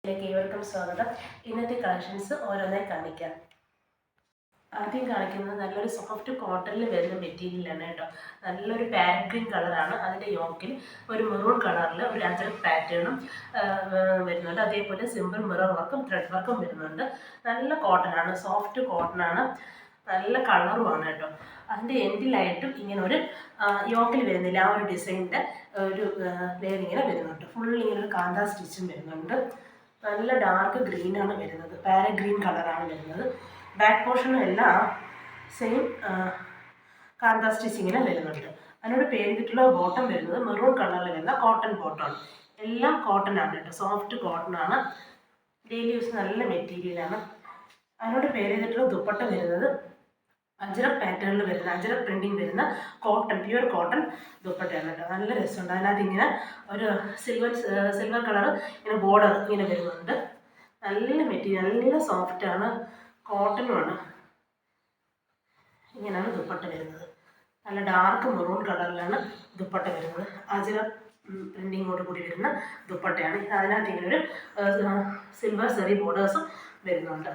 ഇതിലേക്ക് ഏവർക്കും സ്വാഗതം. ഇന്നത്തെ കളക്ഷൻസ് ഓരോന്നായി കാണിക്കാം. ആദ്യം കാണിക്കുന്നത് നല്ലൊരു സോഫ്റ്റ് കോട്ടണിൽ വരുന്ന മെറ്റീരിയലാണ് കേട്ടോ. നല്ലൊരു പാരറ്റ് ഗ്രീൻ കളറാണ്. അതിൻ്റെ യോക്കിൽ ഒരു മെറൂൺ കളറിൽ ഒരു അജറക് പാറ്റേണും വരുന്നുണ്ട്. അതേപോലെ സിമ്പിൾ മിറർ വർക്കും ത്രെഡ് വർക്കും വരുന്നുണ്ട്. നല്ല കോട്ടനാണ്, സോഫ്റ്റ് കോട്ടനാണ്, നല്ല കളറുമാണ് കേട്ടോ. അതിൻ്റെ എൻഡിലായിട്ടും ഇങ്ങനെ ഒരു യോക്കിൽ വരുന്നില്ല, ആ ഒരു ഡിസൈനിൻ്റെ ഒരു ലെയർ ഇങ്ങനെ വരുന്നുണ്ട്. ഫുൾ ഇങ്ങനെ ഒരു കാന്താ സ്റ്റിച്ചും വരുന്നുണ്ട്. നല്ല ഡാർക്ക് ഗ്രീനാണ് വരുന്നത്, പാരറ്റ് ഗ്രീൻ കളറാണ് വരുന്നത്. ബാക്ക് പോർഷനും എല്ലാം സെയിം കാന്താ സ്റ്റിച്ചിങ്ങിന് വരുന്നുണ്ട്. അതിനോട് പേരിട്ടിട്ടുള്ള ബോട്ടം വരുന്നത് മെറൂൺ കളറിൽ വരുന്ന കോട്ടൺ ബോട്ടമാണ്. എല്ലാം കോട്ടൺ ആണ് കേട്ടോ, സോഫ്റ്റ് കോട്ടൺ ആണ്, ഡെയിലി യൂസ് നല്ല മെറ്റീരിയലാണ്. അതിനോട് പേര് ചെയ്തിട്ടുള്ള ദുപ്പട്ട വരുന്നത് അജറക് പാറ്റേണിൽ വരുന്ന, അജറക് പ്രിൻറ്റിങ് വരുന്ന കോട്ടൺ, പ്യുവർ കോട്ടൺ ദുപ്പട്ടയാണ് കേട്ടോ. നല്ല രസമുണ്ട്. അതിനകത്ത് ഇങ്ങനെ ഒരു സിൽവർ കളർ ഇങ്ങനെ ബോർഡർ ഇങ്ങനെ വരുന്നുണ്ട്. നല്ല മെറ്റീരിയൽ, നല്ല സോഫ്റ്റാണ്, കോട്ടനുമാണ്. ഇങ്ങനെയാണ് ദുപ്പട്ട വരുന്നത്. നല്ല ഡാർക്ക് മെറൂൺ കളറിലാണ് ദുപ്പട്ട വരുന്നത്. അജറക് പ്രിൻറ്റിങ്ങോട് കൂടി വരുന്ന ദുപ്പട്ടയാണ്. അതിനകത്ത് ഇങ്ങനെ ഒരു സിൽവർ സെറി ബോർഡേഴ്സും വരുന്നുണ്ട്.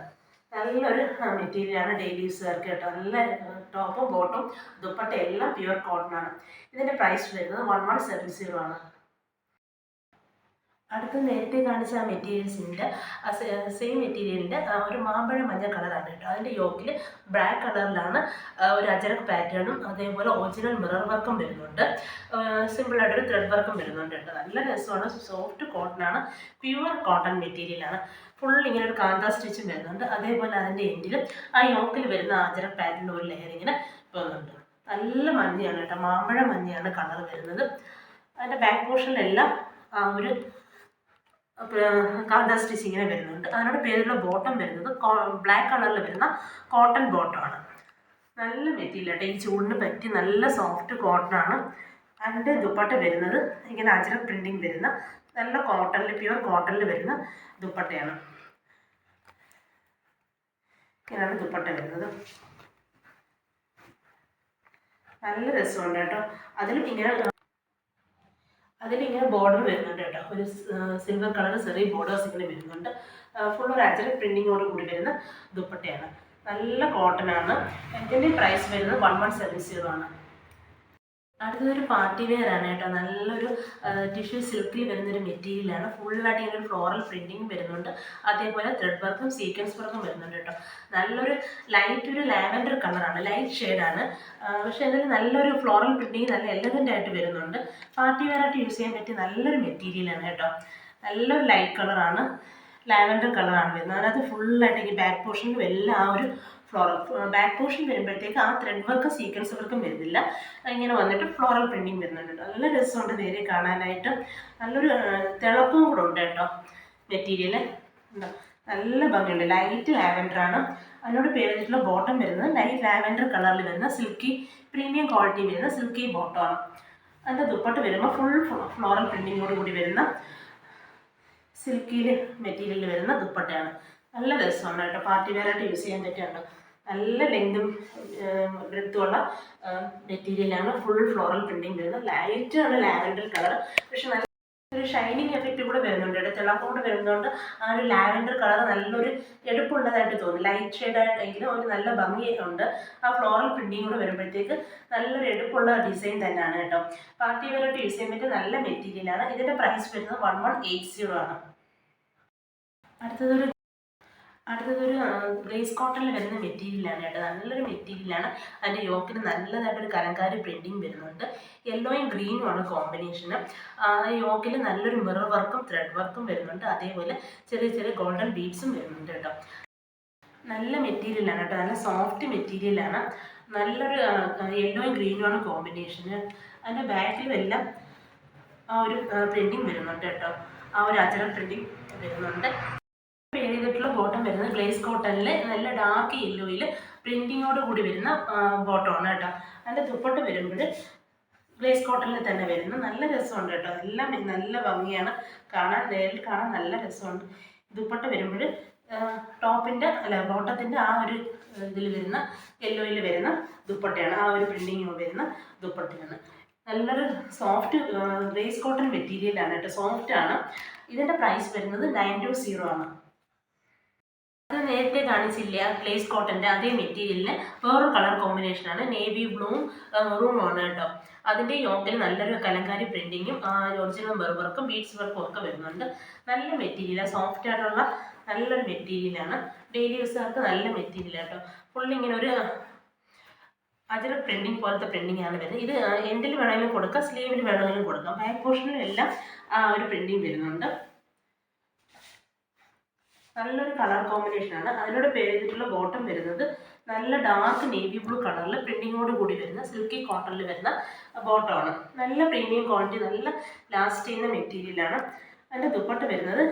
നല്ലൊരു മെറ്റീരിയലാണ്, ഡെയിലി യൂസുകാർക്ക് കേട്ടോ. നല്ല ടോപ്പും ബോട്ടും ദുപ്പട്ട എല്ലാം പ്യുവർ കോട്ടൺ ആണ്. ഇതിൻ്റെ പ്രൈസ് വരുന്നത് 1170 ആണ്. അടുത്ത് നേരത്തെ കാണിച്ച ആ മെറ്റീരിയൽസിൻ്റെ സെയിം മെറ്റീരിയലിൻ്റെ ഒരു മാമ്പഴ മഞ്ഞ കളറാണ് കേട്ടോ. അതിൻ്റെ യോക്കിൽ ബ്ലാക്ക് കളറിലാണ് ഒരു അജറക് പാറ്റേണും അതേപോലെ ഒറിജിനൽ മിറർ വർക്കും വരുന്നുണ്ട്. സിമ്പിളായിട്ടൊരു ത്രെഡ് വർക്കും വരുന്നുണ്ട് കേട്ടോ. നല്ല രസമാണ്, സോഫ്റ്റ് കോട്ടനാണ്, പ്യുവർ കോട്ടൺ മെറ്റീരിയലാണ്. ഫുൾ ഇങ്ങനെ ഒരു കാന്താ സ്റ്റിച്ചും വരുന്നുണ്ട്. അതേപോലെ അതിൻ്റെ എൻഡിലും ആ യോക്കിൽ വരുന്ന അജറക് പാറ്റേണിൻ്റെ ഒരു ലെയർ ഇങ്ങനെ വരുന്നുണ്ട്. നല്ല മഞ്ഞയാണ് കേട്ടോ, മാമ്പഴ മഞ്ഞയാണ് കളർ വരുന്നത്. അതിൻ്റെ ബാക്ക് പോർഷനിലെല്ലാം ആ ഒരു കാന്താ സ്റ്റിച്ച് ഇങ്ങനെ വരുന്നുണ്ട്. അതിനോട് പേരുള്ള ബോട്ടം വരുന്നത് ബ്ലാക്ക് കളറിൽ വരുന്ന കോട്ടൺ ബോട്ടമാണ്. നല്ല മെറ്റീരിയൽ കേട്ടോ, ഈ ചൂടിന് പറ്റി നല്ല സോഫ്റ്റ് കോട്ടനാണ്. അതിൻ്റെ ദുപ്പട്ട വരുന്നത് ഇങ്ങനെ അജറക് പ്രിൻറ്റിങ് വരുന്ന നല്ല കോട്ടണിൽ, പ്യുവർ കോട്ടണിൽ വരുന്ന ദുപ്പട്ടയാണ്. ഇങ്ങനെയാണ് ദുപ്പട്ട വരുന്നത്. നല്ല രസമുണ്ട് കേട്ടോ. അതിലിങ്ങനെ ബോർഡർ വരുന്നുണ്ട് കേട്ടോ. ഒരു സിൽവർ കളർ ചെറിയ ബോർഡേഴ്സ് ഇങ്ങനെ വരുന്നുണ്ട്. ഫുൾ ഒരു അജറക് പ്രിൻറ്റിങ്ങോട് കൂടി വരുന്ന ദുപ്പട്ടയാണ്. നല്ല കോട്ടനാണ്. ഇതിൻ്റെ പ്രൈസ് വരുന്നത് 1170 ആണ്. അടുത്തതൊരു പാർട്ടി വെയർ ആണ് കേട്ടോ. നല്ലൊരു ടിഷ്യൂ സിൽക്കിൽ വരുന്നൊരു മെറ്റീരിയലാണ്. ഫുള്ളായിട്ട് ഇങ്ങനെ ഒരു ഫ്ലോറൽ പ്രിൻറ്റിങ് വരുന്നുണ്ട്. അതേപോലെ ത്രെഡ് വർക്കും സീക്വൻസ് വർക്കും വരുന്നുണ്ട് കേട്ടോ. നല്ലൊരു ലൈറ്റ് ഒരു ലാവൻഡർ കളറാണ്, ലൈറ്റ് ഷെയ്ഡാണ്. പക്ഷേ അതിൽ നല്ലൊരു ഫ്ലോറൽ പ്രിൻറ്റിങ് നല്ല എലഗൻ്റ് ആയിട്ട് വരുന്നുണ്ട്. പാർട്ടി വെയർ ആയിട്ട് യൂസ് ചെയ്യാൻ പറ്റിയ നല്ലൊരു മെറ്റീരിയലാണ് കേട്ടോ. നല്ലൊരു ലൈറ്റ് കളറാണ്, ലാവൻഡർ കളറാണ് വരുന്നത്. അതിനകത്ത് ഫുള്ളായിട്ട് ഈ ബാക്ക് പോർഷനിലും എല്ലാം ആ ഒരു ഫ്ലോറൽ ബാക്ക് പോർഷൻ വരുമ്പോഴത്തേക്ക് ആ ത്രെഡ് വർക്ക് സീക്വൻസ് വർക്കും വരുന്നില്ല, ഇങ്ങനെ വന്നിട്ട് ഫ്ലോറൽ പ്രിൻറ്റിങ് വരുന്നുണ്ട്. നല്ല രസമുണ്ട് നേരെ കാണാനായിട്ട്. നല്ലൊരു തിളക്കവും കൂടെ ഉണ്ട് കേട്ടോ മെറ്റീരിയൽ. നല്ല ഭംഗിയുണ്ട്. ലൈറ്റ് ലാവൻഡറാണ്. അതിനോട് പേരിട്ടുള്ള ബോട്ടം വരുന്നത് ലൈറ്റ് ലാവൻഡർ കളറിൽ വരുന്ന സിൽക്കി പ്രീമിയം ക്വാളിറ്റി വരുന്ന സിൽക്കി ബോട്ടമാണ്. അതിൻ്റെ ദുപ്പട്ട വരുമ്പോൾ ഫുൾ ഫ്ലോറൽ പ്രിൻറ്റിങ്ങോട് കൂടി വരുന്ന സിൽക്കിയിൽ മെറ്റീരിയലിൽ വരുന്ന ദുപ്പട്ടയാണ്. നല്ല രസമാണ് കേട്ടോ, പാർട്ടി വെയറായിട്ട് യൂസ് ചെയ്യാൻ പറ്റുന്നുണ്ട്. നല്ല ലെങ്തും ബ്രെഡ്ത്തുള്ള മെറ്റീരിയലാണ്. ഫുൾ ഫ്ലോറൽ പ്രിൻറ്റിങ് വരുന്നത്. ലൈറ്റാണ് ലാവൻഡർ കളർ, പക്ഷെ നല്ല ഒരു ഷൈനിങ് എഫക്റ്റ് കൂടെ വരുന്നുണ്ട്. തിളക്കം കൂടെ വരുന്നതുകൊണ്ട് ആ ഒരു ലാവൻഡർ കളർ നല്ലൊരു എടുപ്പുള്ളതായിട്ട് തോന്നി. ലൈറ്റ് ഷെയ്ഡായിട്ടെങ്കിലും ഒരു നല്ല ഭംഗി ഉണ്ട്. ആ ഫ്ലോറൽ പ്രിൻറ്റിങ് കൂടെ വരുമ്പോഴത്തേക്ക് നല്ലൊരു എടുപ്പുള്ള ഡിസൈൻ തന്നെയാണ് കേട്ടോ. പാർട്ടി വെയറായിട്ട് യൂസ് ചെയ്യാൻ പറ്റിയ നല്ല മെറ്റീരിയലാണ്. ഇതിൻ്റെ പ്രൈസ് വരുന്നത് 1180 ആണ്. അടുത്തതൊരു ഗ്ലേസ് കോട്ടണിൽ വരുന്ന മെറ്റീരിയലാണ് കേട്ടോ. നല്ലൊരു മെറ്റീരിയലാണ്. അതിൻ്റെ യോക്കിന് നല്ലതായിട്ടൊരു കലങ്കാരി പ്രിൻറ്റിങ് വരുന്നുണ്ട്. യെല്ലോയും ഗ്രീനുമാണ് കോമ്പിനേഷന്. യോക്കിൽ നല്ലൊരു മിറർ വർക്കും ത്രെഡ് വർക്കും വരുന്നുണ്ട്. അതേപോലെ ചെറിയ ചെറിയ ഗോൾഡൻ ബീഡ്സും വരുന്നുണ്ട് കേട്ടോ. നല്ല മെറ്റീരിയലാണ് കേട്ടോ, നല്ല സോഫ്റ്റ് മെറ്റീരിയലാണ്. നല്ലൊരു യെല്ലോയും ഗ്രീനുമാണ് കോമ്പിനേഷന്. അതിൻ്റെ ബാക്കിലും എല്ലാം ആ ഒരു പ്രിൻറ്റിങ് വരുന്നുണ്ട് കേട്ടോ. ആ ഒരു അജറക് പ്രിൻറ്റിങ് വരുന്നുണ്ട്. ചെയ്തിട്ടുള്ള ബോട്ടം വരുന്നത് ഗ്ലേസ് കോട്ടണിൽ നല്ല ഡാർക്ക് യെല്ലോയിൽ പ്രിൻറ്റിങ്ങോട് കൂടി വരുന്ന ബോട്ടമാണ് കേട്ടോ. അതിൻ്റെ ദുപ്പട്ട വരുമ്പോൾ ഗ്ലേസ് കോട്ടണിൽ തന്നെ വരുന്ന നല്ല രസമുണ്ട് കേട്ടോ. എല്ലാം നല്ല ഭംഗിയാണ് കാണാൻ, നേരിൽ കാണാൻ നല്ല രസമുണ്ട്. ദുപ്പട്ട വരുമ്പോൾ ബോട്ടത്തിൻ്റെ ആ ഒരു ഇതിൽ വരുന്ന യെല്ലോയിൽ വരുന്ന ദുപ്പട്ടയാണ്. ആ ഒരു പ്രിൻറ്റിങ് വരുന്ന ദുപ്പട്ടയാണ്. നല്ലൊരു സോഫ്റ്റ് ഗ്ലേസ് കോട്ടൺ മെറ്റീരിയലാണ് കേട്ടോ, സോഫ്റ്റാണ്. ഇതിൻ്റെ പ്രൈസ് വരുന്നത് 920 ആണ്. അത് നേരത്തെ കാണിച്ചില്ല ഗ്ലേസ് കോട്ടൻ്റെ അതേ മെറ്റീരിയലിന് വേറൊരു കളർ കോമ്പിനേഷനാണ്, നേവി ബ്ലൂവും റൂമാണ് കേട്ടോ. അതിൻ്റെ യോക്കിൽ നല്ലൊരു കലങ്കാരി പ്രിൻറ്റിങ്ങും ഒറിജിനൽ വർക്കും ബീഡ്സ് വർക്കും ഒക്കെ വരുന്നുണ്ട്. നല്ല മെറ്റീരിയലാണ്, സോഫ്റ്റ് ആയിട്ടുള്ള നല്ലൊരു മെറ്റീരിയലാണ്. ഡെയിലി യൂസുകാർക്ക് നല്ല മെറ്റീരിയൽ കേട്ടോ. ഫുള്ള് ഇങ്ങനെ ഒരു അജറ പ്രിൻറ്റിങ് പോലത്തെ പ്രിൻറ്റിംഗ് ആണ് വരുന്നത്. ഇത് എൻഡിൽ വേണമെങ്കിലും കൊടുക്കാം, സ്ലീവിൽ വേണമെങ്കിലും കൊടുക്കാം. ബാക്ക് പോർഷനിലും എല്ലാം ഒരു പ്രിൻറ്റിങ് വരുന്നുണ്ട്. നല്ലൊരു കളർ കോമ്പിനേഷനാണ്. അതിനോട് പേര് ചെയ്തിട്ടുള്ള ബോട്ടം വരുന്നത് നല്ല ഡാർക്ക് നേവി ബ്ലൂ കളറിൽ പ്രിൻറ്റിങ്ങോട് കൂടി വരുന്ന സിൽക്കി കോട്ടണിൽ വരുന്ന ബോട്ടമാണ്. നല്ല പ്രീമിയം ക്വാളിറ്റി, നല്ല ലാസ്റ്റ് ചെയ്യുന്ന മെറ്റീരിയലാണ്. അതിൻ്റെ ദുപ്പട്ട വരുന്നത്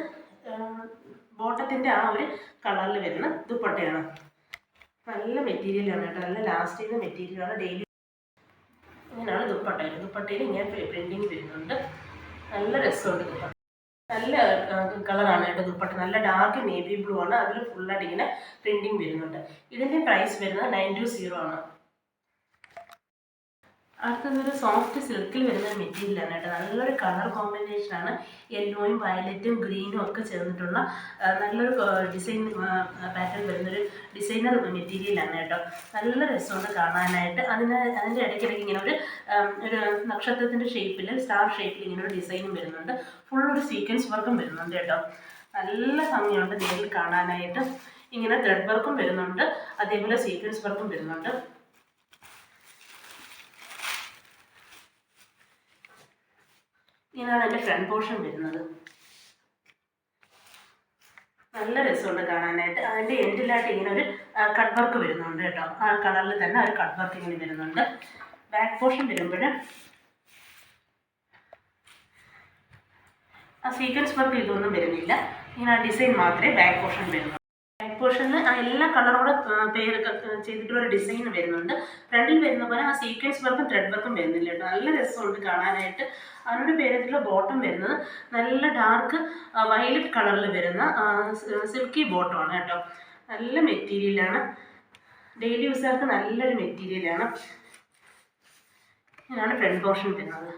ബോട്ടത്തിൻ്റെ ആ ഒരു കളറിൽ വരുന്ന ദുപ്പട്ടയാണ്. നല്ല മെറ്റീരിയലാണ് കേട്ടോ, നല്ല ലാസ്റ്റ് ചെയ്യുന്ന മെറ്റീരിയലാണ്. ഡെയിലി ഇങ്ങനെയാണ് ദുപ്പട്ടയിൽ ഇങ്ങനെ പ്രിൻറ്റിങ് വരുന്നുണ്ട്. നല്ല രസമുണ്ട് ദുപ്പട്ട, നല്ല കളറാണ് കേട്ടോ ദുപ്പട്ട. നല്ല ഡാർക്ക് നേവി ബ്ലൂ ആണ്, അതിൽ ഫുള്ളായിട്ട് ഇങ്ങനെ പ്രിൻറ്റിങ് വരുന്നുണ്ട്. ഇതിൻ്റെ പ്രൈസ് വരുന്നത് 920 ആണ്. അടുത്തതൊരു സോഫ്റ്റ് സിൽക്കിൽ വരുന്ന മെറ്റീരിയലാണ് കേട്ടോ. നല്ലൊരു കളർ കോമ്പിനേഷനാണ്, യെല്ലോയും വയലറ്റും ഗ്രീനും ഒക്കെ ചേർന്നിട്ടുള്ള നല്ലൊരു ഡിസൈൻ പാറ്റേൺ വരുന്നൊരു ഡിസൈനർ മെറ്റീരിയലാണ് കേട്ടോ. നല്ല രസമുണ്ട് കാണാനായിട്ട്. അതിൻ്റെ ഇടയ്ക്കിടയ്ക്ക് ഇങ്ങനെ ഒരു നക്ഷത്രത്തിൻ്റെ ഷേപ്പിൽ, സ്റ്റാർ ഷേപ്പിൽ ഇങ്ങനെ ഒരു ഡിസൈനും വരുന്നുണ്ട്. ഫുള്ളൊരു സീക്വൻസ് വർക്കും വരുന്നുണ്ട് കേട്ടോ. നല്ല ഭംഗിയുണ്ട് നേരിൽ കാണാനായിട്ട്. ഇങ്ങനെ ത്രെഡ് വർക്കും വരുന്നുണ്ട്, അതേപോലെ സീക്വൻസ് വർക്കും വരുന്നുണ്ട്. ഇങ്ങനെയാണ് എൻ്റെ ഫ്രണ്ട് പോർഷൻ വരുന്നത്. നല്ല രസമുണ്ട് കാണാനായിട്ട്. അതിൻ്റെ എൻഡിലായിട്ട് ഇങ്ങനെ ഒരു കട്ട് വർക്ക് വരുന്നുണ്ട് കേട്ടോ. ആ കളറിൽ തന്നെ ഒരു കട്ട് വർക്ക് ഇങ്ങനെ വരുന്നുണ്ട്. ബാക്ക് പോർഷൻ വരുമ്പോൾ ആ സീക്വൻസ് വർക്ക് ഇതൊന്നും വരുന്നില്ല, ഇങ്ങനെ ആ ഡിസൈൻ മാത്രമേ ബാക്ക് പോർഷൻ വരുന്നുള്ളൂ. ബാക്ക് പോർഷനിൽ ആ എല്ലാ കളറോടെ പേരൊക്കെ ചെയ്തിട്ടുള്ള ഡിസൈൻ വരുന്നുണ്ട്. ഫ്രണ്ടിൽ വരുന്ന പോലെ ആ സീക്വൻസ് വർക്കും ത്രെഡ് വർക്കും വരുന്നില്ല കേട്ടോ. നല്ല രസമുണ്ട് കാണാനായിട്ട്. അതിനോട് പേരത്തിലുള്ള ബോട്ടം വരുന്നത് നല്ല ഡാർക്ക് വയലറ്റ് കളറിൽ വരുന്ന സിൽക്കി ബോട്ടമാണ് കേട്ടോ. നല്ല മെറ്റീരിയലാണ്, ഡെയിലി യൂസുകാർക്ക് നല്ലൊരു മെറ്റീരിയലാണ്. ഇങ്ങനെയാണ് ഫ്രണ്ട് പോർഷൻ വരുന്നത്.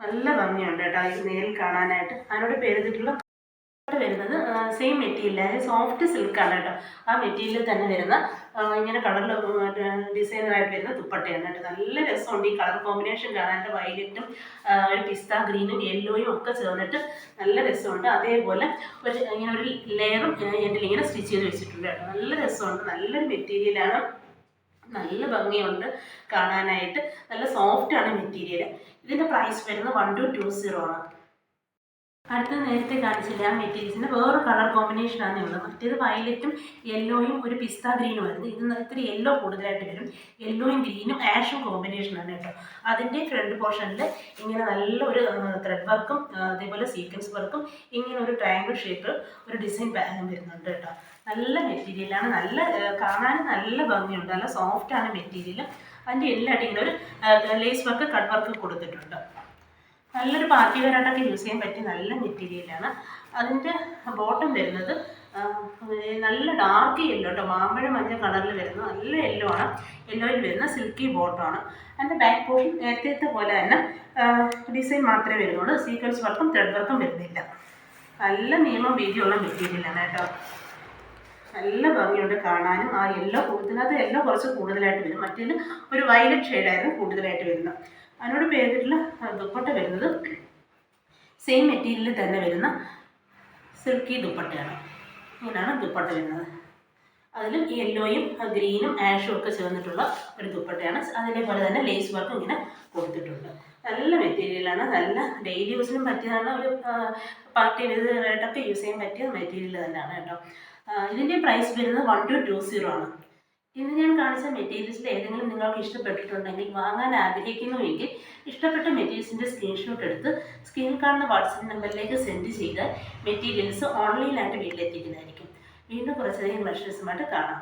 നല്ല ഭംഗിയുണ്ട് കേട്ടോ ഈ നേരിൽ കാണാനായിട്ട്. അതിനോട് പേരത്തിട്ടുള്ള വരുന്നത് സെയിം മെറ്റീരിയൽ, അതായത് സോഫ്റ്റ് സിൽക്കാണ് കേട്ടോ. ആ മെറ്റീരിയൽ തന്നെ വരുന്ന ഇങ്ങനെ കളറിൽ ഡിസൈനറായിട്ട് വരുന്ന ദുപ്പട്ടയാണ് കേട്ടോ. നല്ല രസമുണ്ട് ഈ കളർ കോമ്പിനേഷൻ കാണാനായിട്ട്. വയലറ്റും ഒരു പിസ്ത ഗ്രീനും യെല്ലോയും ഒക്കെ ചേർന്നിട്ട് നല്ല രസമുണ്ട്. അതേപോലെ ഇങ്ങനെ ഒരു ലെയറും എൻഡിൽ ഇങ്ങനെ സ്റ്റിച്ച് ചെയ്ത് വെച്ചിട്ടുണ്ട് കേട്ടോ. നല്ല രസമുണ്ട്, നല്ലൊരു മെറ്റീരിയലാണ്, നല്ല ഭംഗിയുണ്ട് കാണാനായിട്ട്. നല്ല സോഫ്റ്റാണ് മെറ്റീരിയൽ. ഇതിൻ്റെ പ്രൈസ് വരുന്നത് 1220 ആണ്. അടുത്തത് നേരത്തെ കാണിച്ചില്ല ആ മെറ്റീരിയൽസിൻ്റെ വേറൊരു കളർ കോമ്പിനേഷനാണ് ഉള്ളത്. മറ്റേത് വയലറ്റും യെല്ലോയും ഒരു പിസ്ത ഗ്രീനും വരുന്നത്. ഇത് ഇത്തിരി യെല്ലോ കൂടുതലായിട്ട് വരും. യെല്ലോയും ഗ്രീനും ആഷും കോമ്പിനേഷനാണ് കേട്ടോ. അതിൻ്റെ ഫ്രണ്ട് പോർഷനിൽ ഇങ്ങനെ നല്ല ഒരു ത്രെഡ് വർക്കും അതേപോലെ സീക്വൻസ് വർക്കും ഇങ്ങനെ ഒരു ട്രയാങ്കിൾ ഷേപ്പ് ഒരു ഡിസൈൻ വരുന്നുണ്ട് കേട്ടോ. നല്ല മെറ്റീരിയലാണ്, നല്ല കാണാൻ നല്ല ഭംഗിയുണ്ട്, നല്ല സോഫ്റ്റാണ് മെറ്റീരിയൽ. അതിൻ്റെ എല്ലായിട്ട് ഇങ്ങനെ ഒരു ലേസ് വർക്ക് കട്ട് വർക്ക് കൊടുത്തിട്ടുണ്ട്. നല്ലൊരു പാർട്ടി വെയറായിട്ടൊക്കെ യൂസ് ചെയ്യാൻ പറ്റിയ നല്ല മെറ്റീരിയലാണ്. അതിൻ്റെ ബോട്ടം വരുന്നത് നല്ല ഡാർക്ക് യെല്ലോ കേട്ടോ, മാമ്പഴ മഞ്ഞ കളറിൽ വരുന്ന നല്ല യെല്ലോ ആണ്. യെല്ലോയിൽ വരുന്ന സിൽക്കി ബോട്ടമാണ്. അതിൻ്റെ ബാക്ക് പോർഷൻ നേരത്തെ പോലെ തന്നെ ഡിസൈൻ മാത്രമേ വരുന്നുള്ളൂ, സീക്വൻസ് വർക്കും ത്രെഡ് വർക്കും വരുന്നില്ല. നല്ല നീളം വീതിയുള്ള മെറ്റീരിയലാണ് കേട്ടോ. നല്ല ഭംഗിയുണ്ട് കാണാനും. ആ യെല്ലോ ഇതിനകത്ത് യെല്ലോ കുറച്ച് കൂടുതലായിട്ട് വരും, മറ്റേത് ഒരു വയലറ്റ് ഷെയ്ഡായിരുന്നു കൂടുതലായിട്ട് വരുന്നത്. അതിനോട് പേരിട്ടുള്ള ദുപ്പട്ട വരുന്നത് സെയിം മെറ്റീരിയലിൽ തന്നെ വരുന്ന സിൽക്കി ദുപ്പട്ടയാണ്. ഇങ്ങനെയാണ് ദുപ്പട്ട വരുന്നത്. അതിലും യെല്ലോയും ഗ്രീനും ആഷും ഒക്കെ ചേർന്നിട്ടുള്ള ഒരു ദുപ്പട്ടയാണ്. അതേപോലെ തന്നെ ലേസ് വർക്കും ഇങ്ങനെ കൊടുത്തിട്ടുണ്ട്. നല്ല മെറ്റീരിയലാണ്, നല്ല ഡെയിലി യൂസിനും പറ്റിയതാണ്, ഒരു പാർട്ടി വെയറായിട്ടൊക്കെ യൂസ് ചെയ്യാൻ പറ്റിയ മെറ്റീരിയൽ തന്നെയാണ് കേട്ടോ. ഇതിൻ്റെ പ്രൈസ് വരുന്നത് 1220 ആണ്. ഇന്ന് ഞാൻ കാണിച്ച മെറ്റീരിയൽസിൽ ഏതെങ്കിലും നിങ്ങൾക്ക് ഇഷ്ടപ്പെട്ടിട്ടുണ്ടെങ്കിൽ, വാങ്ങാൻ ആഗ്രഹിക്കുന്നുവെങ്കിൽ ഇഷ്ടപ്പെട്ട മെറ്റീരിയൽസിൻ്റെ സ്ക്രീൻഷോട്ട് എടുത്ത് സ്ക്രീനിൽ കാണുന്ന വാട്സപ്പ് നമ്പറിലേക്ക് സെൻഡ് ചെയ്ത് മെറ്റീരിയൽസ് ഓൺലൈനായിട്ട് വീട്ടിലെത്തിക്കുന്നതായിരിക്കും. വീണ്ടും കുറച്ചധികം കളക്ഷൻസുമായിട്ട് കാണാം.